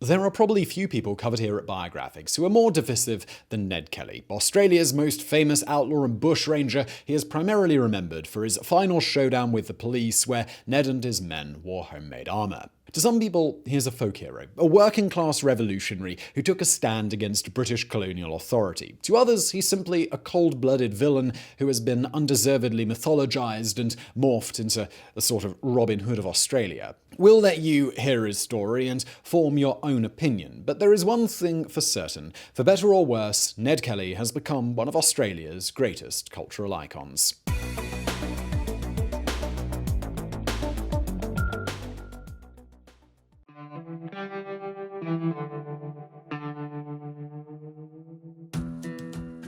There are probably few people covered here at Biographics who are more divisive than Ned Kelly. Australia's most famous outlaw and bushranger, he is primarily remembered for his final showdown with the police where Ned and his men wore homemade armour. To some people, he is a folk hero, a working-class revolutionary who took a stand against British colonial authority. To others, he's simply a cold-blooded villain who has been undeservedly mythologized and morphed into the sort of Robin Hood of Australia. We'll let you hear his story and form your own opinion, but there is one thing for certain. For better or worse, Ned Kelly has become one of Australia's greatest cultural icons.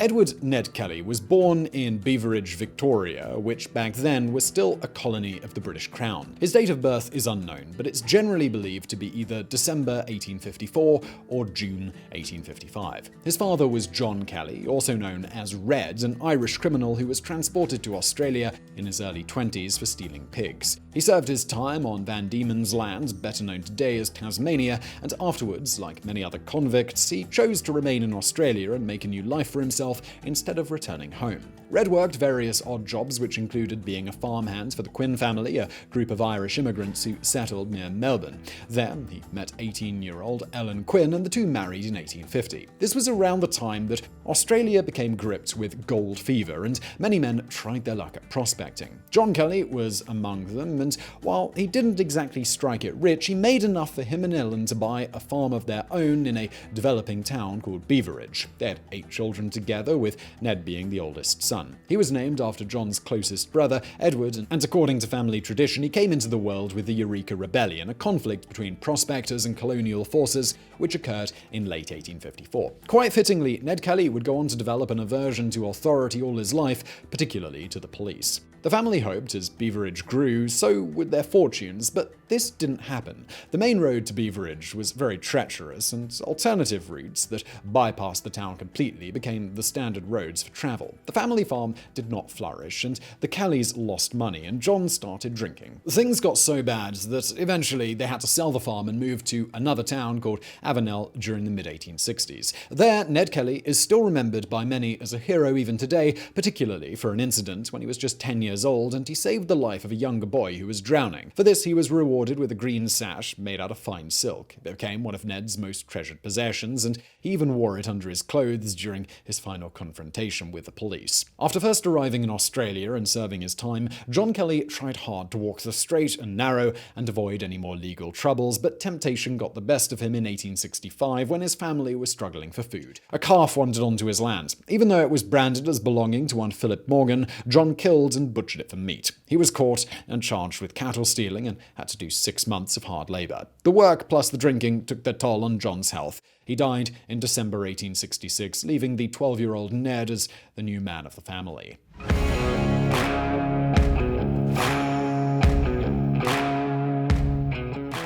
Edward Ned Kelly was born in Beveridge, Victoria, which back then was still a colony of the British Crown. His date of birth is unknown, but it's generally believed to be either December 1854 or June 1855. His father was John Kelly, also known as Red, an Irish criminal who was transported to Australia in his early 20s for stealing pigs. He served his time on Van Diemen's Land, better known today as Tasmania, and afterwards, like many other convicts, he chose to remain in Australia and make a new life for himself instead of returning home. Red worked various odd jobs, which included being a farmhand for the Quinn family, a group of Irish immigrants who settled near Melbourne. There, he met 18-year-old Ellen Quinn, and the two married in 1850. This was around the time that Australia became gripped with gold fever, and many men tried their luck at prospecting. John Kelly was among them, and while he didn't exactly strike it rich, he made enough for him and Ellen to buy a farm of their own in a developing town called Beveridge. They had 8 children together, with Ned being the oldest son. He was named after John's closest brother, Edward, and according to family tradition, he came into the world with the Eureka Rebellion, a conflict between prospectors and colonial forces which occurred in late 1854. Quite fittingly, Ned Kelly would go on to develop an aversion to authority all his life, particularly to the police. The family hoped as Beveridge grew, so would their fortunes, but this didn't happen. The main road to Beveridge was very treacherous, and alternative routes that bypassed the town completely became the standard roads for travel. The family farm did not flourish, and the Kellys lost money, and John started drinking. Things got so bad that eventually they had to sell the farm and move to another town called Avenel during the mid-1860s. There, Ned Kelly is still remembered by many as a hero even today, particularly for an incident when he was just 10 years old and he saved the life of a younger boy who was drowning. For this, he was rewarded with a green sash made out of fine silk. It became one of Ned's most treasured possessions, and he even wore it under his clothes during his final confrontation with the police. After first arriving in Australia and serving his time, John Kelly tried hard to walk the straight and narrow and avoid any more legal troubles, but temptation got the best of him in 1865 when his family was struggling for food. A calf wandered onto his land. Even though it was branded as belonging to one Philip Morgan, John killed and butchered it for meat. He was caught and charged with cattle stealing and had to do 6 months of hard labor. The work plus the drinking took their toll on John's health. He died in December 1866, leaving the 12-year-old Ned as the new man of the family.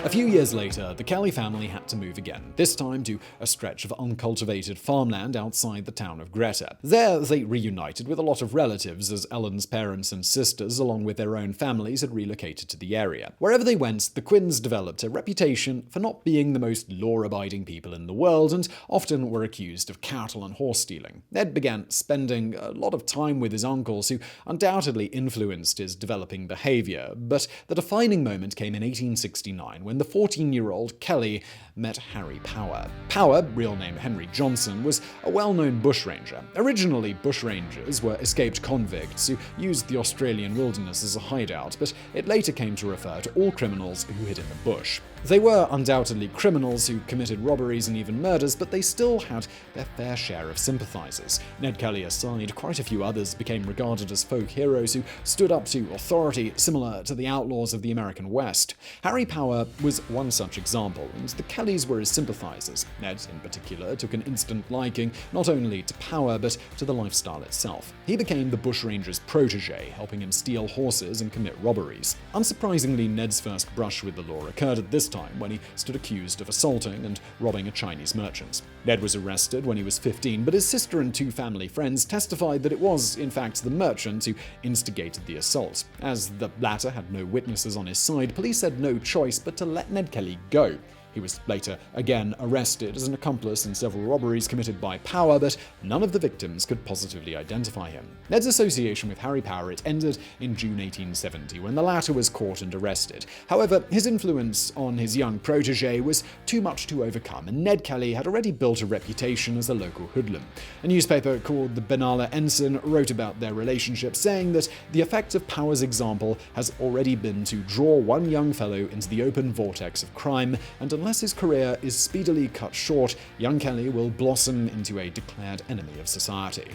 A few years later, the Kelly family had to move again, this time to a stretch of uncultivated farmland outside the town of Greta. There, they reunited with a lot of relatives as Ellen's parents and sisters, along with their own families, had relocated to the area. Wherever they went, the Quinns developed a reputation for not being the most law-abiding people in the world and often were accused of cattle and horse stealing. Ned began spending a lot of time with his uncles, who undoubtedly influenced his developing behavior, but the defining moment came in 1869 when the 14-year-old Kelly met Harry Power. Power, real name Henry Johnson, was a well-known bushranger. Originally, bushrangers were escaped convicts who used the Australian wilderness as a hideout, but it later came to refer to all criminals who hid in the bush. They were undoubtedly criminals who committed robberies and even murders, but they still had their fair share of sympathizers. Ned Kelly aside, quite a few others became regarded as folk heroes who stood up to authority, similar to the outlaws of the American West. Harry Power was one such example, and the Kellys were his sympathizers. Ned, in particular, took an instant liking not only to Power, but to the lifestyle itself. He became the bushranger's protege, helping him steal horses and commit robberies. Unsurprisingly, Ned's first brush with the law occurred at this time when he stood accused of assaulting and robbing a Chinese merchant. Ned was arrested when he was 15, but his sister and 2 family friends testified that it was, in fact, the merchant who instigated the assault. As the latter had no witnesses on his side, police had no choice but to let Ned Kelly go. He was later again arrested as an accomplice in several robberies committed by Power, but none of the victims could positively identify him. Ned's association with Harry Power ended in June 1870 when the latter was caught and arrested. However, his influence on his young protege was too much to overcome, and Ned Kelly had already built a reputation as a local hoodlum. A newspaper called the Benalla Ensign wrote about their relationship, saying that the effect of Power's example has already been to draw one young fellow into the open vortex of crime, and unless his career is speedily cut short, young Kelly will blossom into a declared enemy of society.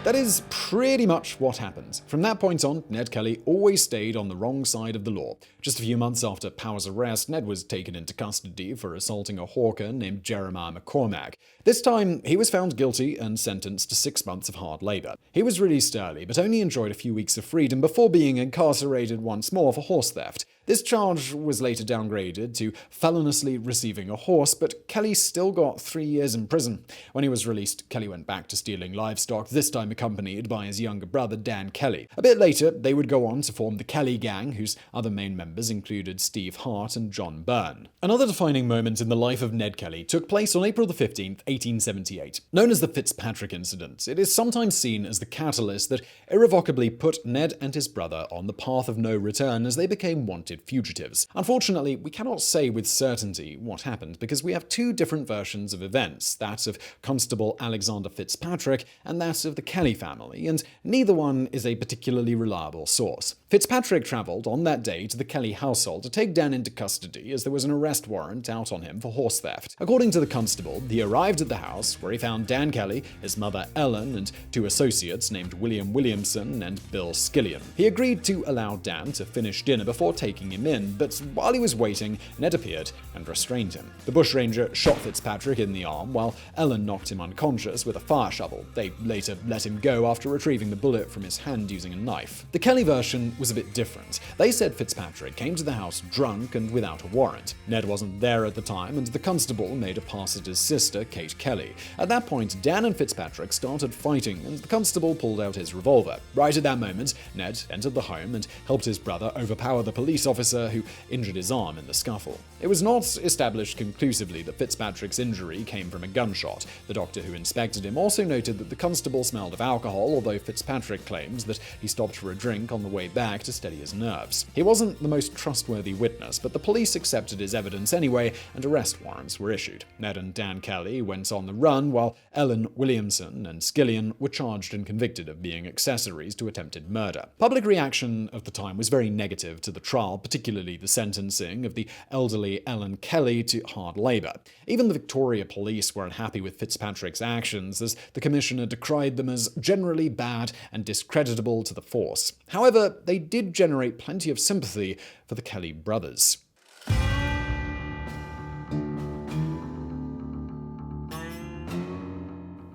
That is pretty much what happened. From that point on, Ned Kelly always stayed on the wrong side of the law. Just a few months after Power's arrest, Ned was taken into custody for assaulting a hawker named Jeremiah McCormack. This time, he was found guilty and sentenced to 6 months of hard labor. He was released early, but only enjoyed a few weeks of freedom before being incarcerated once more for horse theft. This charge was later downgraded to feloniously receiving a horse, but Kelly still got 3 years in prison. When he was released, Kelly went back to stealing livestock, this time accompanied by his younger brother Dan Kelly. A bit later, they would go on to form the Kelly Gang, whose other main members included Steve Hart and John Byrne. Another defining moment in the life of Ned Kelly took place on April 15th, 1878. Known as the Fitzpatrick incident, it is sometimes seen as the catalyst that irrevocably put Ned and his brother on the path of no return as they became wanted fugitives. Unfortunately, we cannot say with certainty what happened because we have two different versions of events, that of Constable Alexander Fitzpatrick and that of the Kelly family, and neither one is a particularly reliable source. Fitzpatrick travelled on that day to the Kelly household to take Dan into custody as there was an arrest warrant out on him for horse theft. According to the constable, he arrived at the house where he found Dan Kelly, his mother Ellen, and two associates named Williamson and Bill Skillion. He agreed to allow Dan to finish dinner before taking him in, but while he was waiting, Ned appeared and restrained him. The Bushranger shot Fitzpatrick in the arm while Ellen knocked him unconscious with a fire shovel. They later let him go after retrieving the bullet from his hand using a knife. The Kelly version was a bit different. They said Fitzpatrick came to the house drunk and without a warrant. Ned wasn't there at the time, and the constable made a pass at his sister, Kate Kelly. At that point, Dan and Fitzpatrick started fighting, and the constable pulled out his revolver. Right at that moment, Ned entered the home and helped his brother overpower the police officer who injured his arm in the scuffle. It was not established conclusively that Fitzpatrick's injury came from a gunshot. The doctor who inspected him also noted that the constable smelled of alcohol, although Fitzpatrick claims that he stopped for a drink on the way back to steady his nerves. He wasn't the most trustworthy witness, but the police accepted his evidence anyway, and arrest warrants were issued. Ned and Dan Kelly went on the run, while Ellen, Williamson, and Skillion were charged and convicted of being accessories to attempted murder. Public reaction of the time was very negative to the trial, particularly the sentencing of the elderly Ellen Kelly to hard labor. Even the Victoria police were unhappy with Fitzpatrick's actions, as the commissioner decried them as generally bad and discreditable to the force. However, they did generate plenty of sympathy for the Kelly brothers.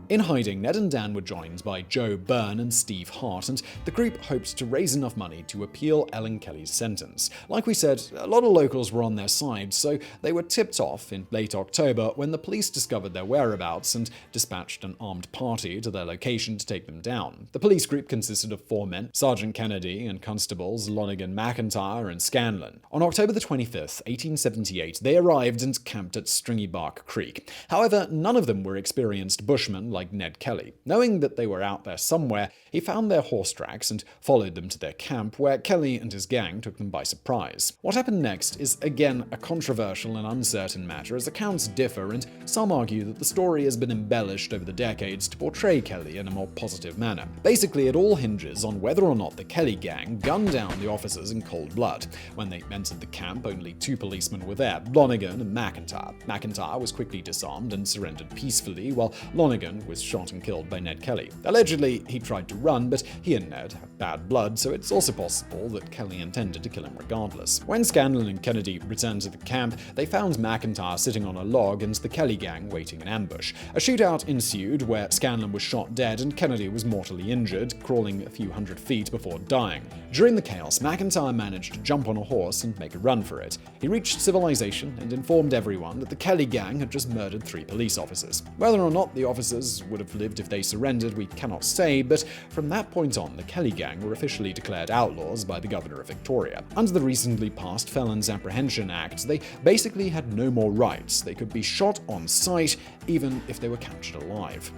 In hiding, Ned and Dan were joined by Joe Byrne and Steve Hart, and the group hoped to raise enough money to appeal Ellen Kelly's sentence. Like we said, a lot of locals were on their side, so they were tipped off in late October when the police discovered their whereabouts and dispatched an armed party to their location to take them down. The police group consisted of 4 men, Sergeant Kennedy and Constables Lonigan McIntyre and Scanlon. On October the 25th, 1878, they arrived and camped at Stringybark Creek. However, none of them were experienced bushmen like Ned Kelly. Knowing that they were out there somewhere, he found their horse tracks and followed them to their camp, where Kelly and his gang took them by surprise. What happened next is again a controversial and uncertain matter, as accounts differ, and some argue that the story has been embellished over the decades to portray Kelly in a more positive manner. Basically, it all hinges on whether or not the Kelly gang gunned down the officers in cold blood. When they entered the camp, only 2 policemen were there, Lonigan and McIntyre. McIntyre was quickly disarmed and surrendered peacefully, while Lonigan was shot and killed by Ned Kelly. Allegedly, he tried to run, but he and Ned have bad blood, so it's also possible that Kelly intended to kill him regardless. When Scanlon and Kennedy returned to the camp, they found McIntyre sitting on a log and the Kelly gang waiting in ambush. A shootout ensued where Scanlon was shot dead and Kennedy was mortally injured, crawling a few hundred feet before dying. During the chaos, McIntyre managed to jump on a horse and make a run for it. He reached civilization and informed everyone that the Kelly gang had just murdered 3 police officers. Whether or not the officers others would have lived if they surrendered, we cannot say, but from that point on, the Kelly gang were officially declared outlaws by the governor of Victoria. Under the recently passed Felons Apprehension Act, they basically had no more rights. They could be shot on sight, even if they were captured alive.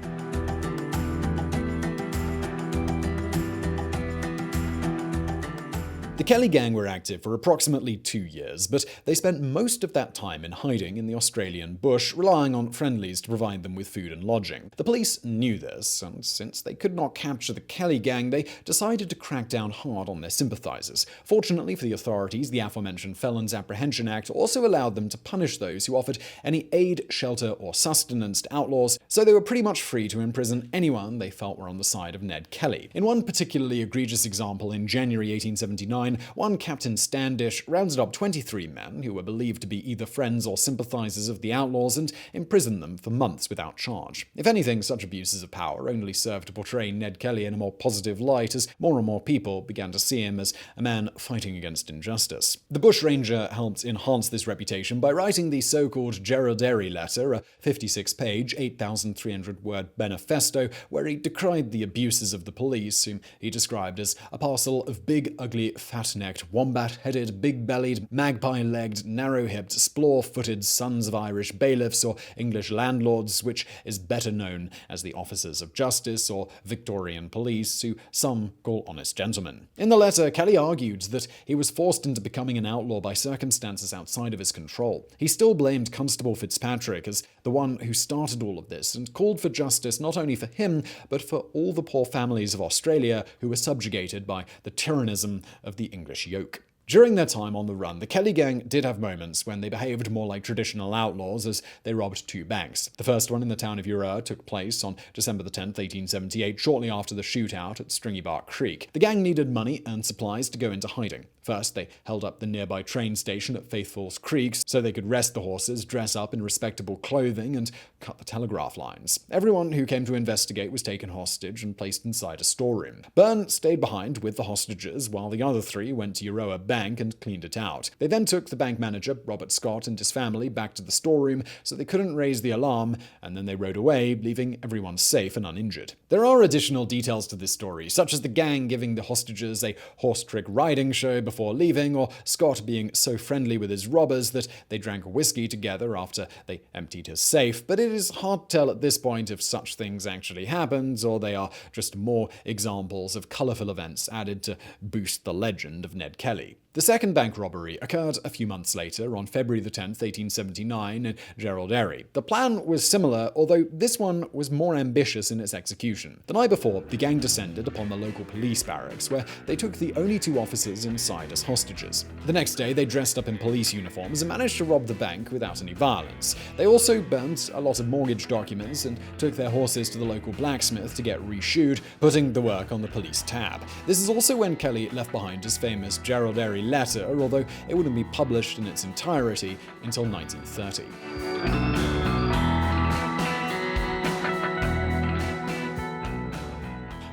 The Kelly gang were active for approximately 2 years, but they spent most of that time in hiding in the Australian bush, relying on friendlies to provide them with food and lodging. The police knew this, and since they could not capture the Kelly gang, they decided to crack down hard on their sympathizers. Fortunately for the authorities, the aforementioned Felons Apprehension Act also allowed them to punish those who offered any aid, shelter, or sustenance to outlaws, so they were pretty much free to imprison anyone they felt were on the side of Ned Kelly. In one particularly egregious example, in January 1879, one Captain Standish rounded up 23 men who were believed to be either friends or sympathizers of the outlaws and imprisoned them for months without charge. If anything, such abuses of power only served to portray Ned Kelly in a more positive light as more and more people began to see him as a man fighting against injustice. The Bushranger helped enhance this reputation by writing the so-called Jerilderie Letter, a 56-page, 8,300-word manifesto where he decried the abuses of the police, whom he described as a parcel of big, ugly, fat-necked, wombat-headed, big-bellied, magpie-legged, narrow-hipped, splore-footed sons of Irish bailiffs or English landlords, which is better known as the officers of justice or Victorian police, who some call honest gentlemen. In the letter, Kelly argued that he was forced into becoming an outlaw by circumstances outside of his control. He still blamed Constable Fitzpatrick as the one who started all of this and called for justice not only for him, but for all the poor families of Australia who were subjugated by the tyrannism of the English yoke. During their time on the run, the Kelly gang did have moments when they behaved more like traditional outlaws as they robbed 2 banks. The first one in the town of Eureka took place on December 10, 1878, shortly after the shootout at Stringybark Creek. The gang needed money and supplies to go into hiding. First, they held up the nearby train station at Faithful's Creek so they could rest the horses, dress up in respectable clothing, and cut the telegraph lines. Everyone who came to investigate was taken hostage and placed inside a storeroom. Byrne stayed behind with the hostages while the other 3 went to Eureka Bank and cleaned it out. They then took the bank manager, Robert Scott, and his family back to the storeroom so they couldn't raise the alarm, and then they rode away, leaving everyone safe and uninjured. There are additional details to this story, such as the gang giving the hostages a horse-trick riding show before leaving, or Scott being so friendly with his robbers that they drank whiskey together after they emptied his safe, but it is hard to tell at this point if such things actually happened, or they are just more examples of colourful events added to boost the legend of Ned Kelly. The second bank robbery occurred a few months later, on February 10, 1879, in Jerilderie. The plan was similar, although this one was more ambitious in its execution. The night before, the gang descended upon the local police barracks, where they took the only 2 officers inside as hostages. The next day, they dressed up in police uniforms and managed to rob the bank without any violence. They also burnt a lot of mortgage documents and took their horses to the local blacksmith to get reshoed, putting the work on the police tab. This is also when Kelly left behind his famous Jerilderie Letter, although it wouldn't be published in its entirety until 1930.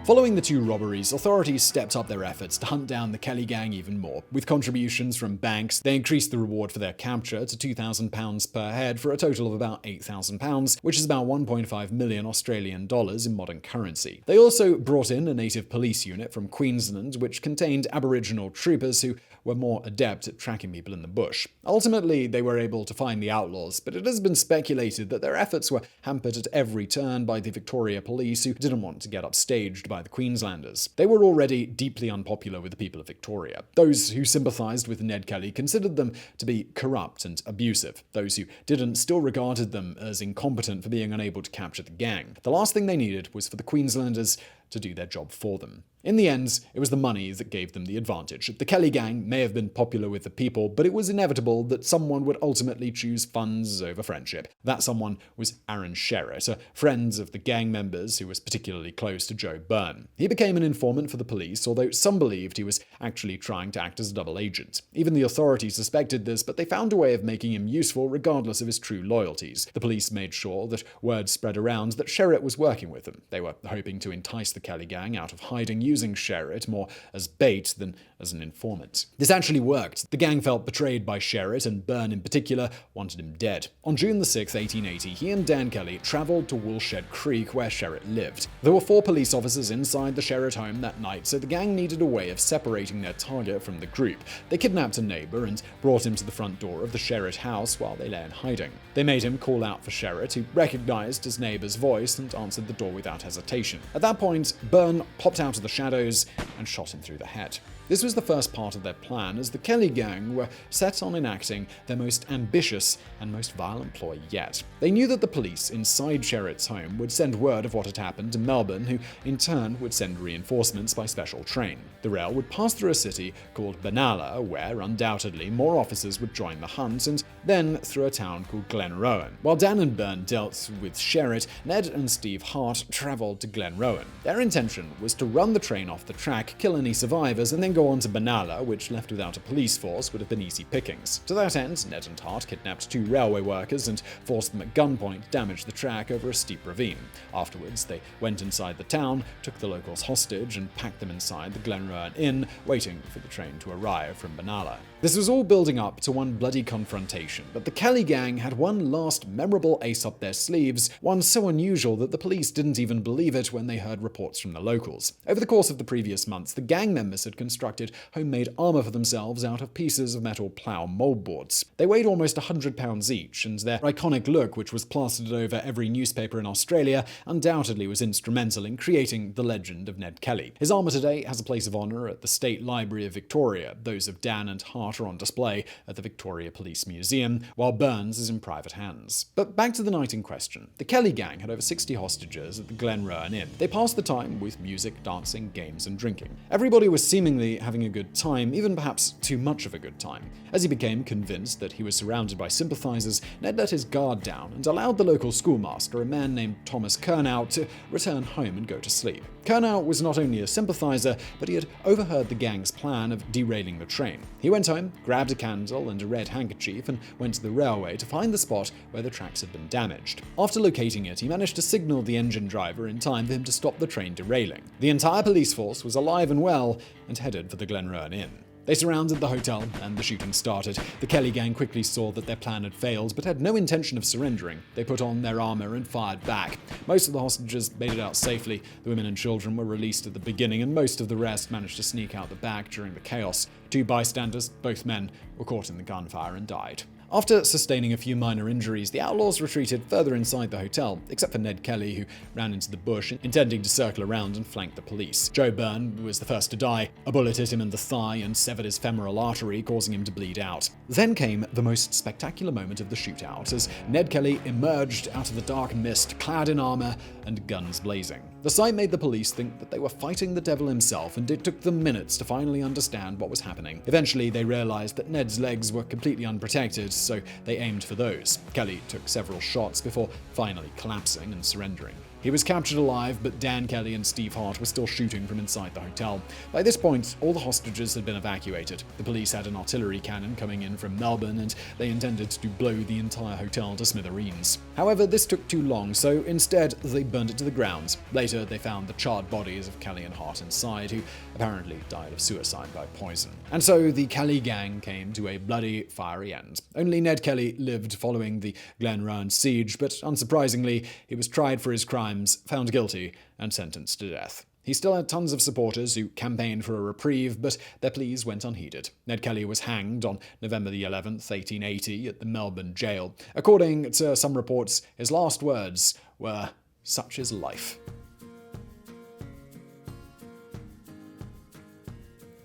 Following the 2 robberies, authorities stepped up their efforts to hunt down the Kelly gang even more. With contributions from banks, they increased the reward for their capture to £2,000 per head for a total of about £8,000, which is about 1.5 million Australian dollars in modern currency. They also brought in a native police unit from Queensland, which contained Aboriginal troopers who were more adept at tracking people in the bush. Ultimately, they were able to find the outlaws, but it has been speculated that their efforts were hampered at every turn by the Victoria police, who didn't want to get upstaged by the Queenslanders. They were already deeply unpopular with the people of Victoria. Those who sympathised with Ned Kelly considered them to be corrupt and abusive. Those who didn't still regarded them as incompetent for being unable to capture the gang. The last thing they needed was for the Queenslanders to do their job for them. In the end, it was the money that gave them the advantage. The Kelly gang may have been popular with the people, but it was inevitable that someone would ultimately choose funds over friendship. That someone was Aaron Sherritt, a friend of the gang members who was particularly close to Joe Byrne. He became an informant for the police, although some believed he was actually trying to act as a double agent. Even the authorities suspected this, but they found a way of making him useful regardless of his true loyalties. The police made sure that word spread around that Sherritt was working with them. They were hoping to entice the Kelly gang out of hiding, using Sherritt more as bait than as an informant. This actually worked. The gang felt betrayed by Sherritt, and Byrne in particular wanted him dead. On June 6, 1880, he and Dan Kelly travelled to Woolshed Creek, where Sherritt lived. There were 4 police officers inside the Sherritt home that night, so the gang needed a way of separating their target from the group. They kidnapped a neighbour and brought him to the front door of the Sherritt house while they lay in hiding. They made him call out for Sherritt, who recognised his neighbour's voice and answered the door without hesitation. At that point, Byrne popped out of the shadows and shot him through the head. This was the first part of their plan, as the Kelly gang were set on enacting their most ambitious and most violent ploy yet. They knew that the police inside Sherritt's home would send word of what had happened to Melbourne, who in turn would send reinforcements by special train. The rail would pass through a city called Benalla, where undoubtedly more officers would join the hunt, and then through a town called Glenrowan. While Dan and Byrne dealt with Sherritt, Ned and Steve Hart travelled to Glenrowan. Their intention was to run the train off the track, kill any survivors, and then go on to Benalla, which, left without a police force, would have been easy pickings. To that end, Ned and Hart kidnapped 2 railway workers and forced them at gunpoint to damage the track over a steep ravine. Afterwards, they went inside the town, took the locals hostage, and packed them inside the Glenrowan Inn, waiting for the train to arrive from Benalla. This was all building up to one bloody confrontation, but the Kelly gang had one last memorable ace up their sleeves, one so unusual that the police didn't even believe it when they heard reports from the locals. Over the course of the previous months, the gang members had constructed homemade armour for themselves out of pieces of metal plough moldboards. They weighed almost 100 pounds each, and their iconic look, which was plastered over every newspaper in Australia, undoubtedly was instrumental in creating the legend of Ned Kelly. His armour today has a place of honour at the State Library of Victoria. Those of Dan and Hart are on display at the Victoria Police Museum, while Byrne's is in private hands. But back to the night in question. The Kelly gang had over 60 hostages at the Glenrowan Inn. They passed the time with music, dancing, games, and drinking. Everybody was seemingly having a good time, even perhaps too much of a good time. As he became convinced that he was surrounded by sympathizers, Ned let his guard down and allowed the local schoolmaster, a man named Thomas Curnow, to return home and go to sleep. Curnow was not only a sympathizer, but he had overheard the gang's plan of derailing the train. He went home, grabbed a candle and a red handkerchief, and went to the railway to find the spot where the tracks had been damaged. After locating it, he managed to signal the engine driver in time for him to stop the train derailing. The entire police force was alive and well and headed for the Glenrowan Inn. They surrounded the hotel, and the shooting started. The Kelly gang quickly saw that their plan had failed, but had no intention of surrendering. They put on their armor and fired back. Most of the hostages made it out safely. The women and children were released at the beginning, and most of the rest managed to sneak out the back during the chaos. 2 bystanders, both men, were caught in the gunfire and died. After sustaining a few minor injuries, the outlaws retreated further inside the hotel, except for Ned Kelly, who ran into the bush, intending to circle around and flank the police. Joe Byrne was the first to die. A bullet hit him in the thigh and severed his femoral artery, causing him to bleed out. Then came the most spectacular moment of the shootout, as Ned Kelly emerged out of the dark mist, clad in armor and guns blazing. The sight made the police think that they were fighting the devil himself, and it took them minutes to finally understand what was happening. Eventually, they realized that Ned's legs were completely unprotected, so they aimed for those. Kelly took several shots before finally collapsing and surrendering. He was captured alive, but Dan Kelly and Steve Hart were still shooting from inside the hotel. By this point, all the hostages had been evacuated. The police had an artillery cannon coming in from Melbourne, and they intended to blow the entire hotel to smithereens. However, this took too long, so instead they burned it to the ground. Later, they found the charred bodies of Kelly and Hart inside, who apparently died of suicide by poison. And so the Kelly gang came to a bloody, fiery end. Only Ned Kelly lived following the Glenrowan siege, but unsurprisingly, he was tried for his crimes, found guilty, and sentenced to death. He still had tons of supporters who campaigned for a reprieve, but their pleas went unheeded. Ned Kelly was hanged on November the 11th, 1880, at the Melbourne jail. According to some reports, his last words were, "Such is life."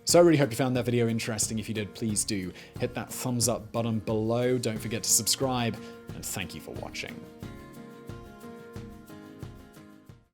So I really hope you found that video interesting. If you did, please do hit that thumbs up button below. Don't forget to subscribe, and thank you for watching.